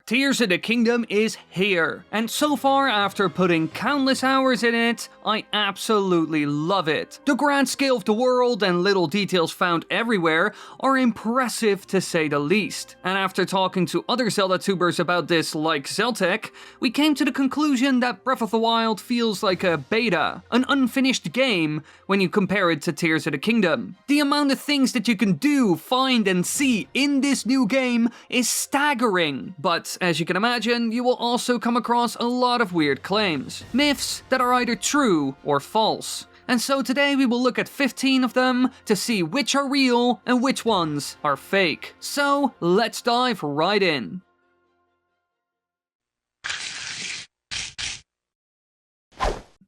Tears of the Kingdom is here, and so far, after putting countless hours in it, I absolutely love it. The grand scale of the world and little details found everywhere are impressive to say the least. And after talking to other Zelda tubers about this, like Zeltec, we came to the conclusion that Breath of the Wild feels like a beta, an unfinished game, when you compare it to Tears of the Kingdom. The amount of things that you can do, find, and see in this new game is staggering, but as you can imagine, you will also come across a lot of weird claims. Myths that are either true or false. And so today we will look at 15 of them to see which are real and which ones are fake. So let's dive right in.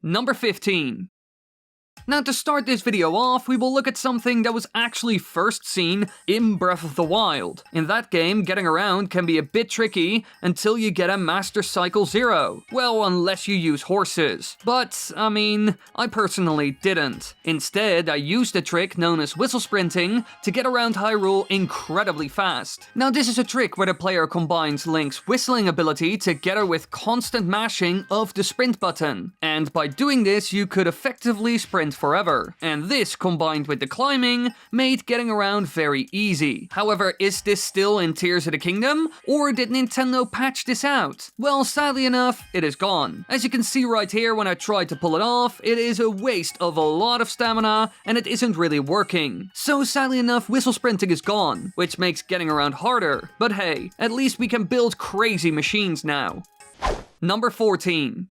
Number 15. Now to start this video off, we will look at something that was actually first seen in Breath of the Wild. In that game, getting around can be a bit tricky until you get a Master Cycle 0. Well, unless you use horses. But, I personally didn't. Instead, I used a trick known as whistle sprinting to get around Hyrule incredibly fast. Now this is a trick where the player combines Link's whistling ability together with constant mashing of the sprint button. And by doing this, you could effectively sprint forever, and this combined with the climbing made getting around very easy. However, is this still in Tears of the Kingdom, or did Nintendo patch this out? Well, sadly enough, it is gone. As you can see right here, when I tried to pull it off, it is a waste of a lot of stamina, and it isn't really working. So sadly enough, whistle sprinting is gone, which makes getting around harder. But hey, at least we can build crazy machines now. Number 14.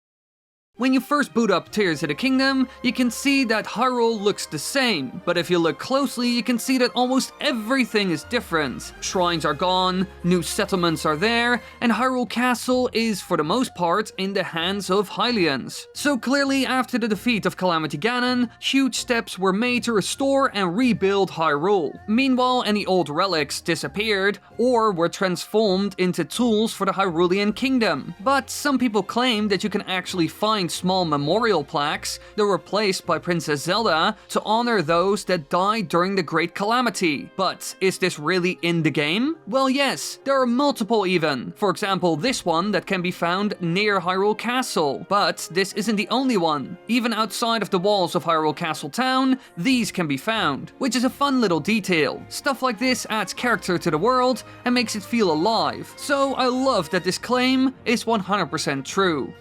When you first boot up Tears of the Kingdom, you can see that Hyrule looks the same, but if you look closely, you can see that almost everything is different. Shrines are gone, new settlements are there, and Hyrule Castle is, for the most part, in the hands of Hylians. So clearly, after the defeat of Calamity Ganon, huge steps were made to restore and rebuild Hyrule. Meanwhile, any old relics disappeared, or were transformed into tools for the Hyrulean Kingdom. But some people claim that you can actually find small memorial plaques that were placed by Princess Zelda to honor those that died during the Great Calamity. But is this really in the game? Well, yes, there are multiple even. For example, this one that can be found near Hyrule Castle. But this isn't the only one. Even outside of the walls of Hyrule Castle town, these can be found, which is a fun little detail. Stuff like this adds character to the world and makes it feel alive. So I love that this claim is 100% true.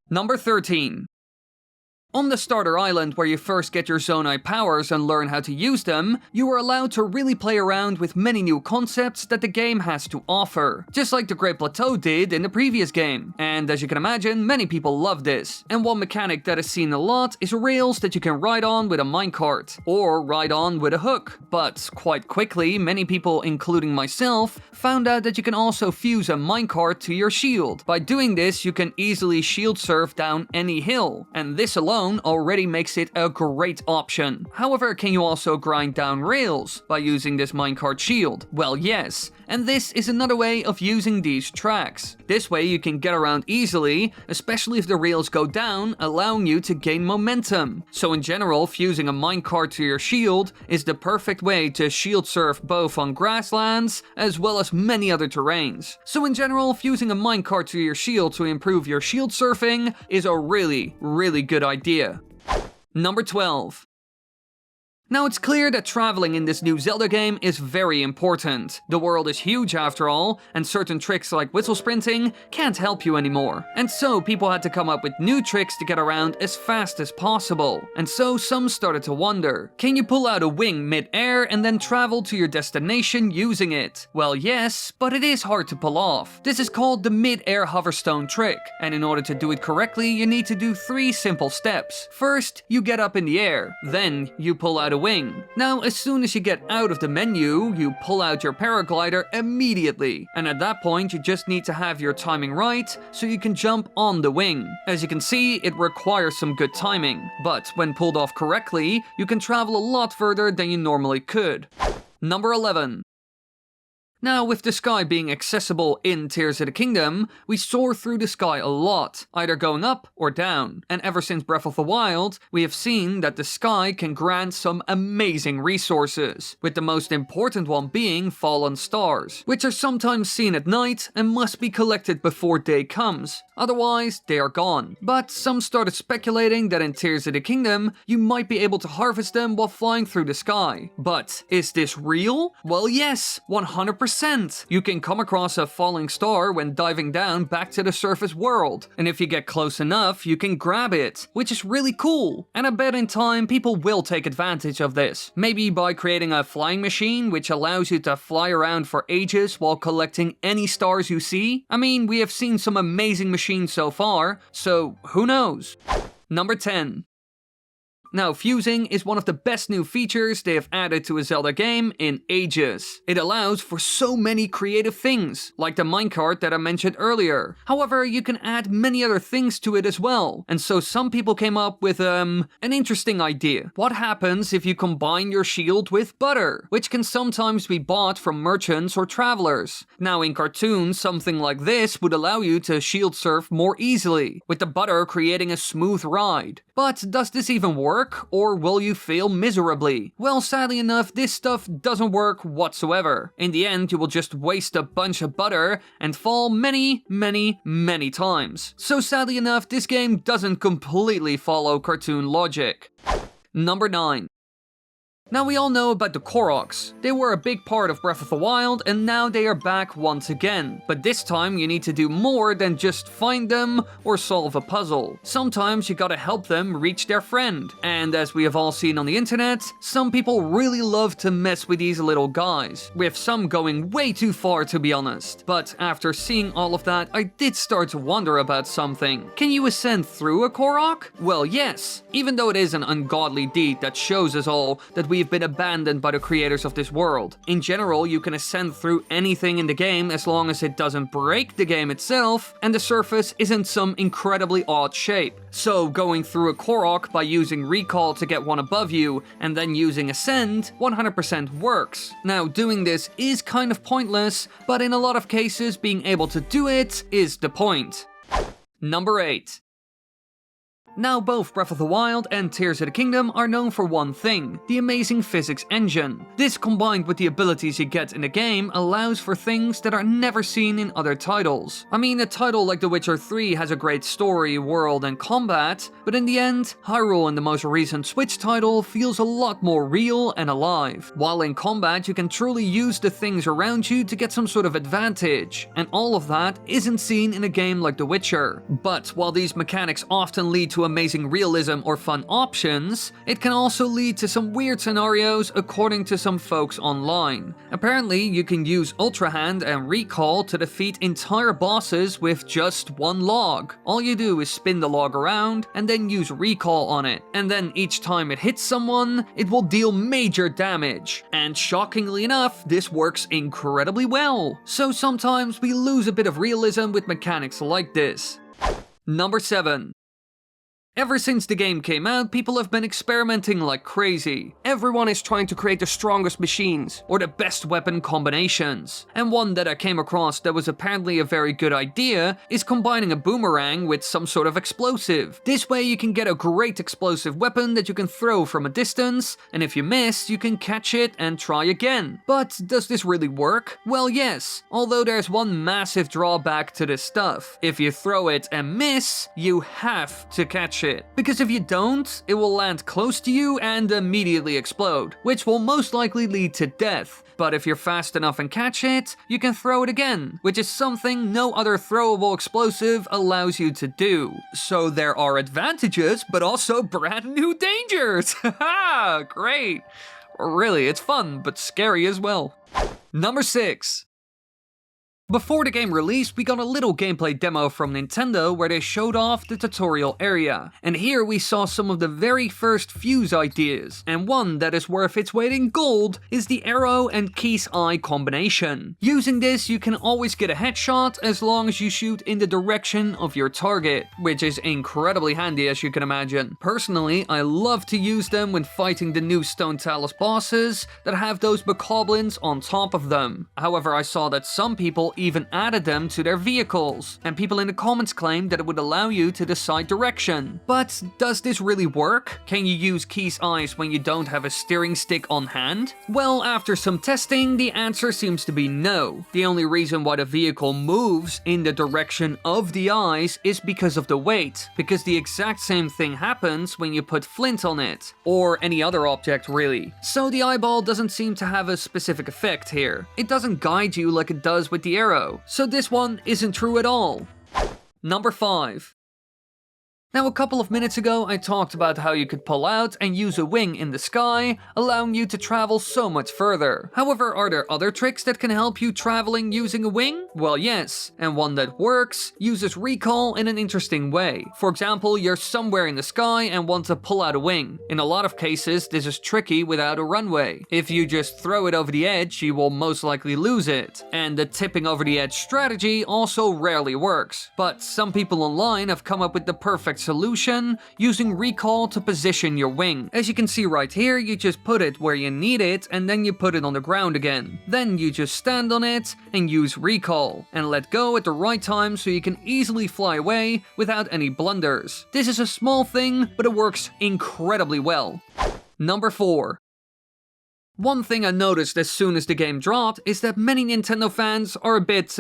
Number 13. On the starter island where you first get your Zonai powers and learn how to use them, you are allowed to really play around with many new concepts that the game has to offer, just like the Great Plateau did in the previous game. And as you can imagine, many people love this. And one mechanic that is seen a lot is rails that you can ride on with a minecart, or ride on with a hook. But quite quickly, many people, including myself, found out that you can also fuse a minecart to your shield. By doing this, you can easily shield surf down any hill, and this alone already makes it a great option. However, can you also grind down rails by using this minecart shield? Well, yes, and this is another way of using these tracks. This way you can get around easily, especially if the rails go down, allowing you to gain momentum. So in general, fusing a minecart to your shield is the perfect way to shield surf both on grasslands as well as many other terrains. So in general, fusing a minecart to your shield to improve your shield surfing is a really good idea. Number 12. Now it's clear that traveling in this new Zelda game is very important. The world is huge after all, and certain tricks like whistle sprinting can't help you anymore. And so people had to come up with new tricks to get around as fast as possible. And so some started to wonder, can you pull out a wing mid-air and then travel to your destination using it? Well, yes, but it is hard to pull off. This is called the Midair Hoverstone trick, and in order to do it correctly, you need to do 3 simple steps. First, you get up in the air, then you pull out a wing. Now, as soon as you get out of the menu, you pull out your paraglider immediately. And at that point, you just need to have your timing right, so you can jump on the wing. As you can see, it requires some good timing. But when pulled off correctly, you can travel a lot further than you normally could. Number 11. Now, with the sky being accessible in Tears of the Kingdom, we soar through the sky a lot, either going up or down. And ever since Breath of the Wild, we have seen that the sky can grant some amazing resources, with the most important one being fallen stars, which are sometimes seen at night and must be collected before day comes, otherwise they are gone. But some started speculating that in Tears of the Kingdom, you might be able to harvest them while flying through the sky. But is this real? Well, yes, 100%. You can come across a falling star when diving down back to the surface world, and if you get close enough, you can grab it, which is really cool. And I bet in time people will take advantage of this, maybe by creating a flying machine which allows you to fly around for ages while collecting any stars you see. I mean, we have seen some amazing machines so far, so who knows? Number 10. Now, fusing is one of the best new features they have added to a Zelda game in ages. It allows for so many creative things, like the minecart that I mentioned earlier. However, you can add many other things to it as well, and so some people came up with, an interesting idea. What happens if you combine your shield with butter, which can sometimes be bought from merchants or travelers? Now, in cartoons, something like this would allow you to shield surf more easily, with the butter creating a smooth ride. But does this even work? Or will you fail miserably? Well, sadly enough, this stuff doesn't work whatsoever. In the end, you will just waste a bunch of butter and fall many times. So sadly enough, this game doesn't completely follow cartoon logic. Number 9. Now, we all know about the Koroks. They were a big part of Breath of the Wild, and now they are back once again. But this time you need to do more than just find them or solve a puzzle. Sometimes you gotta help them reach their friend. And as we have all seen on the internet, some people really love to mess with these little guys, with some going way too far, to be honest. But after seeing all of that, I did start to wonder about something. Can you ascend through a Korok? Well, yes. Even though it is an ungodly deed that shows us all that we've been abandoned by the creators of this world. In general, you can ascend through anything in the game as long as it doesn't break the game itself and the surface isn't some incredibly odd shape. So going through a Korok by using recall to get one above you and then using ascend 100% works. Now, doing this is kind of pointless, but in a lot of cases being able to do it is the point. Number 8. Now, both Breath of the Wild and Tears of the Kingdom are known for one thing, the amazing physics engine. This, combined with the abilities you get in the game, allows for things that are never seen in other titles. I mean, a title like The Witcher 3 has a great story, world, and combat, but in the end, Hyrule in the most recent Switch title feels a lot more real and alive. While in combat, you can truly use the things around you to get some sort of advantage, and all of that isn't seen in a game like The Witcher. But while these mechanics often lead to amazing realism or fun options, it can also lead to some weird scenarios according to some folks online. Apparently, you can use Ultra Hand and Recall to defeat entire bosses with just one log. All you do is spin the log around and then use Recall on it, and then each time it hits someone, it will deal major damage. And shockingly enough, this works incredibly well. So sometimes we lose a bit of realism with mechanics like this. Number 7. Ever since the game came out, people have been experimenting like crazy. Everyone is trying to create the strongest machines, or the best weapon combinations. And one that I came across that was apparently a very good idea is combining a boomerang with some sort of explosive. This way you can get a great explosive weapon that you can throw from a distance, and if you miss, you can catch it and try again. But does this really work? Well, yes, although there's one massive drawback to this stuff. If you throw it and miss, you have to catch it. Because if you don't, it will land close to you and immediately explode, which will most likely lead to death. But if you're fast enough and catch it, you can throw it again, which is something no other throwable explosive allows you to do. So there are advantages, but also brand new dangers! Haha, great! Really, it's fun, but scary as well. Number 6. Before the game released, we got a little gameplay demo from Nintendo where they showed off the tutorial area. And here we saw some of the very first fuse ideas, and one that is worth its weight in gold is the arrow and Key's Eye combination. Using this, you can always get a headshot as long as you shoot in the direction of your target, which is incredibly handy as you can imagine. Personally, I love to use them when fighting the new Stone Talus bosses that have those bokoblins on top of them. However, I saw that some people even added them to their vehicles, and people in the comments claimed that it would allow you to decide direction. But does this really work? Can you use Key's Eyes when you don't have a steering stick on hand? Well, after some testing, the answer seems to be no. The only reason why the vehicle moves in the direction of the eyes is because of the weight, because the exact same thing happens when you put flint on it, or any other object really. So the eyeball doesn't seem to have a specific effect here. It doesn't guide you like it does with the arrow. So this one isn't true at all. Number 5. Now, a couple of minutes ago, I talked about how you could pull out and use a wing in the sky, allowing you to travel so much further. However, are there other tricks that can help you traveling using a wing? Well, yes, and one that works uses recall in an interesting way. For example, you're somewhere in the sky and want to pull out a wing. In a lot of cases, this is tricky without a runway. If you just throw it over the edge, you will most likely lose it. And the tipping over the edge strategy also rarely works. But some people online have come up with the perfect solution, using recall to position your wing. As you can see right here, you just put it where you need it and then you put it on the ground again. Then you just stand on it and use recall, and let go at the right time so you can easily fly away without any blunders. This is a small thing, but it works incredibly well. Number 4. One thing I noticed as soon as the game dropped is that many Nintendo fans are a bit,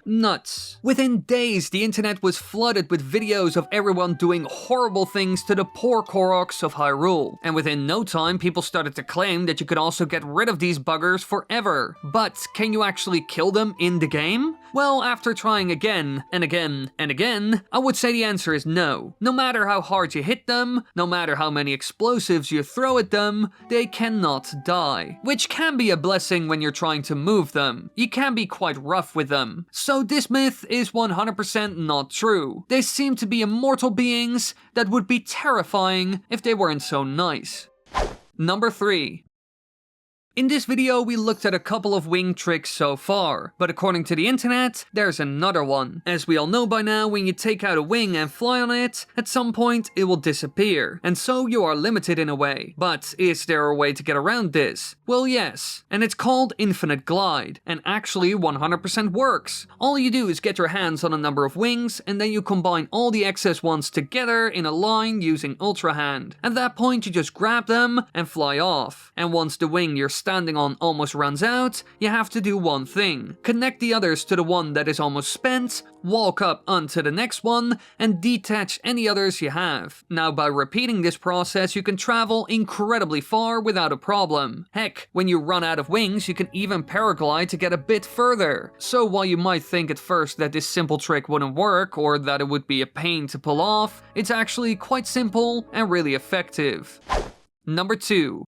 nuts. Within days, the internet was flooded with videos of everyone doing horrible things to the poor Koroks of Hyrule. And within no time, people started to claim that you could also get rid of these buggers forever. But can you actually kill them in the game? Well, after trying again, and again, and again, I would say the answer is no. No matter how hard you hit them, no matter how many explosives you throw at them, they cannot die. Which can be a blessing when you're trying to move them. You can be quite rough with them. So this myth is 100% not true. They seem to be immortal beings that would be terrifying if they weren't so nice. Number 3. In this video, we looked at a couple of wing tricks so far, but according to the internet, there's another one. As we all know by now, when you take out a wing and fly on it, at some point it will disappear, and so you are limited in a way. But is there a way to get around this? Well, yes, and it's called Infinite Glide, and actually 100% works. All you do is get your hands on a number of wings, and then you combine all the excess ones together in a line using Ultra Hand. At that point, you just grab them and fly off, and once the wing you're standing on almost runs out, you have to do one thing. Connect the others to the one that is almost spent, walk up onto the next one, and detach any others you have. Now, by repeating this process, you can travel incredibly far without a problem. Heck, when you run out of wings, you can even paraglide to get a bit further. So while you might think at first that this simple trick wouldn't work, or that it would be a pain to pull off, it's actually quite simple and really effective. Number 2.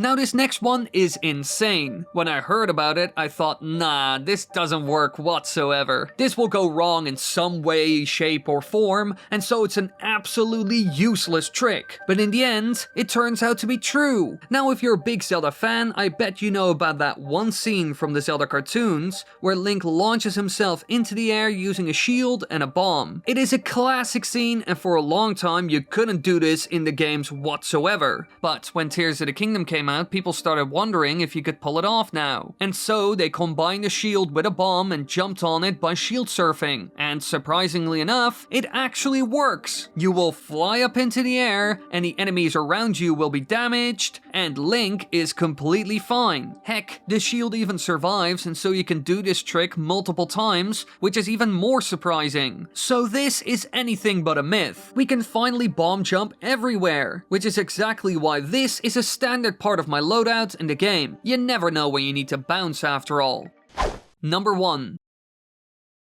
Now this next one is insane. When I heard about it, I thought, nah, this doesn't work whatsoever. This will go wrong in some way, shape, or form, and so it's an absolutely useless trick. But in the end, it turns out to be true. Now if you're a big Zelda fan, I bet you know about that one scene from the Zelda cartoons, where Link launches himself into the air using a shield and a bomb. It is a classic scene, and for a long time you couldn't do this in the games whatsoever. But when Tears of the Kingdom came out, people started wondering if you could pull it off now. And so they combined a shield with a bomb and jumped on it by shield surfing. And surprisingly enough, it actually works. You will fly up into the air, and the enemies around you will be damaged, and Link is completely fine. Heck, the shield even survives, and so you can do this trick multiple times, which is even more surprising. So this is anything but a myth. We can finally bomb jump everywhere, which is exactly why this is a standard part of my loadout in the game. You never know when you need to bounce after all. Number 1.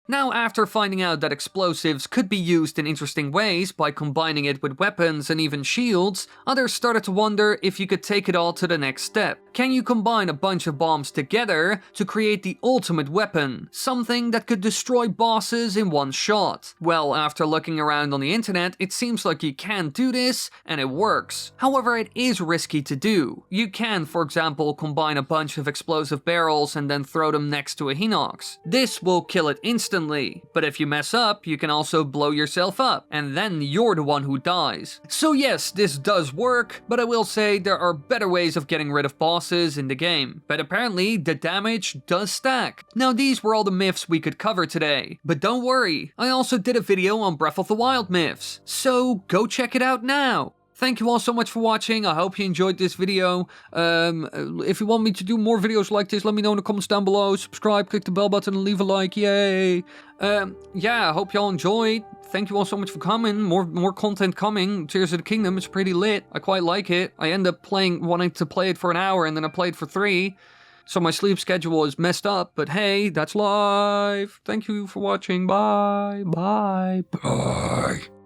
Now, after finding out that explosives could be used in interesting ways by combining it with weapons and even shields, others started to wonder if you could take it all to the next step. Can you combine a bunch of bombs together to create the ultimate weapon? Something that could destroy bosses in one shot? Well, after looking around on the internet, it seems like you can do this, and it works. However, it is risky to do. You can, for example, combine a bunch of explosive barrels and then throw them next to a Hinox. This will kill it instantly, but if you mess up, you can also blow yourself up, and then you're the one who dies. So yes, this does work, but I will say there are better ways of getting rid of bosses in the game. But apparently, the damage does stack. Now these were all the myths we could cover today, but don't worry, I also did a video on Breath of the Wild myths, so go check it out now. Thank you all so much for watching. I hope you enjoyed this video. If you want me to do more videos like this, let me know in the comments down below. Subscribe, click the bell button, and leave a like. Yay! Yeah, I hope y'all enjoyed. Thank you all so much for coming. More content coming. Tears of the Kingdom is pretty lit. I quite like it. I end up wanting to play it for an hour, and then I played for 3. So my sleep schedule is messed up, but hey, that's life. Thank you for watching. Bye. Bye. Bye.